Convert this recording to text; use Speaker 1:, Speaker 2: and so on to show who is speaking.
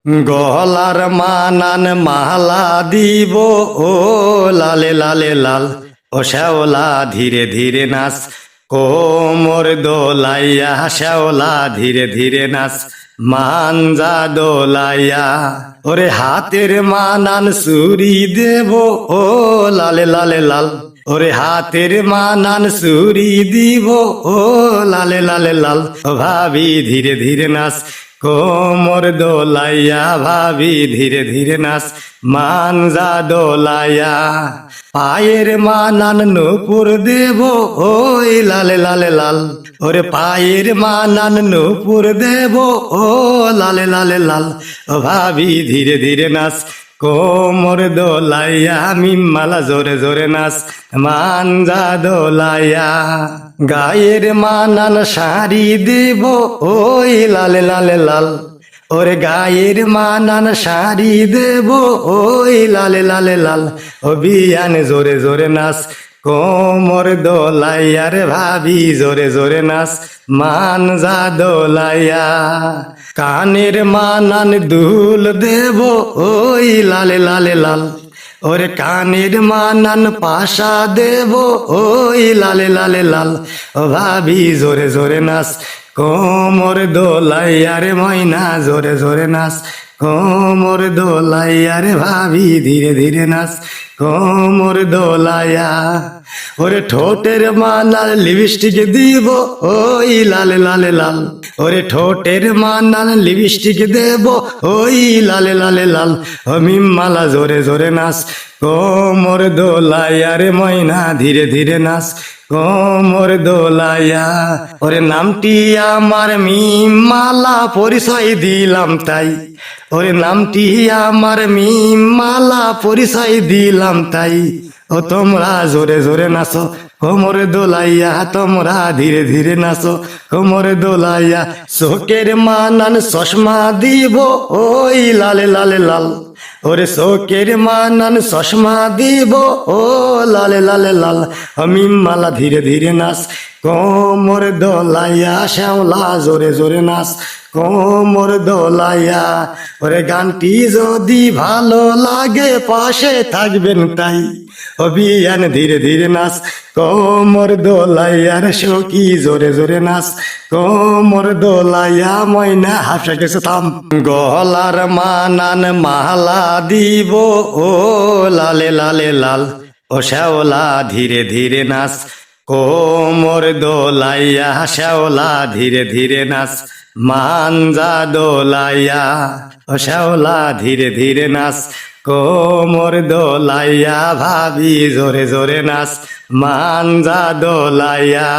Speaker 1: গলার মানান মালা দিব ও লালে লালে লাল, ও শ্যাওলা ধীরে ধীরে নাচ, কোমর দোলাইয়া শ্যাওলা ধীরে ধীরে নাচ, মানজা দোলাইয়া। ওরে হাতের মানান চুরি দেব ও লালে লালে লাল, ওরে হাতের মানান চুরি দিব ও লালে লালে লাল, ও ভাবি ধীরে ধীরে নাচ, কোমর দোলাইয়া ভাবি ধীরে ধীরে নাচ, মানজা দোলাইয়া। পায়ের মানান নূপুর দেব ওই লালে লালে লাল, ওরে পায়ের মানান নূপুর দেব ও লালে লালে লাল, ও ভাবি ধীরে ধীরে নাচ, কোমর দোলাইয়া মিম্মালা জোরে জোরে নাচ, মানজা দোলাইয়া। গায়ের মানান শাড়ি দেব ওই লালে লালে লাল, ওরে গায়ের মানান শাড়ি দেব ওই লালে লালে লাল, ও বিয়ান জোরে জোরে নাচ, কোমর দোলাইয়া রে ভাবি জোরে জোরে নাচ, মানজা দোলাইয়া। কানের মানান দুল দেব ওই লালে লালে লাল, ওরে কানের মানান পাশা দেব ওই লালে লালে লাল, ও ভাবি জোরে জোরে নাচ, কোমর দোলাইয়া রে ময়না জোরে জোরে নাচ, কোমর দোলাইয়া রে ভাবি ধীরে ধীরে নাচ, কোমর দোলাইয়া। ওরে ঠোঁটের মানাল লিপস্টিক দিব ওই লালে লালে লাল, ওরে ঠোঁটের মানাল লিপস্টিক দেব ওই লালে লালে লাল, ও মিম্মালা জোরে জোরে নাচ, কোমর দোলাইয়া রে ময়না ধীরে ধীরে নাচ, কোমর দোলাইয়া। ওরে নামটি আমার মিম্মালা পরিচয় দিলাম তাই, ওরে নামটি আমার মিম্মালা পরিচয় দিলাম তাই, ও তোমরা জোরে জোরে নাচো, কোমর দোলাইয়া তোমরা ধীরে ধীরে নাচো, কোমর দোলাইয়া। চোখের মানান চশমা দিব ওই লালে লালে লাল, ওরে চোখের মানান চশমা দিব ও লালে লালে লাল, মিম্মালা ধীরে ধীরে নাচ, কোমর দোলাইয়া শ্যাওলা জোরে জোরে নাচ, কোমর দোলাইয়া। ওরে গানটি যদি ভালো লাগে পাশে থাকবেন তাই, ও বিয়ান ধীরে ধীরে নাচ, কোমর দোলাইয়ার সখী জোরে জোরে নাচ, কোমর দোলাইয়া ময়না হাফসা গেছে থাম। গলার মানান মালা দিব ও লালে লালে লাল, ও শ্যাওলা ধীরে ধীরে নাচ, কোমর দোলাইয়া শ্যাওলা ধীরে ধীরে নাচ, মানজা দোলাইয়া। ও শ্যাওলা ধীরে ধীরে নাচ, কোমর দোলাইয়া ভাবি জোরে জোরে নাচ, মানজা দোলাইয়া।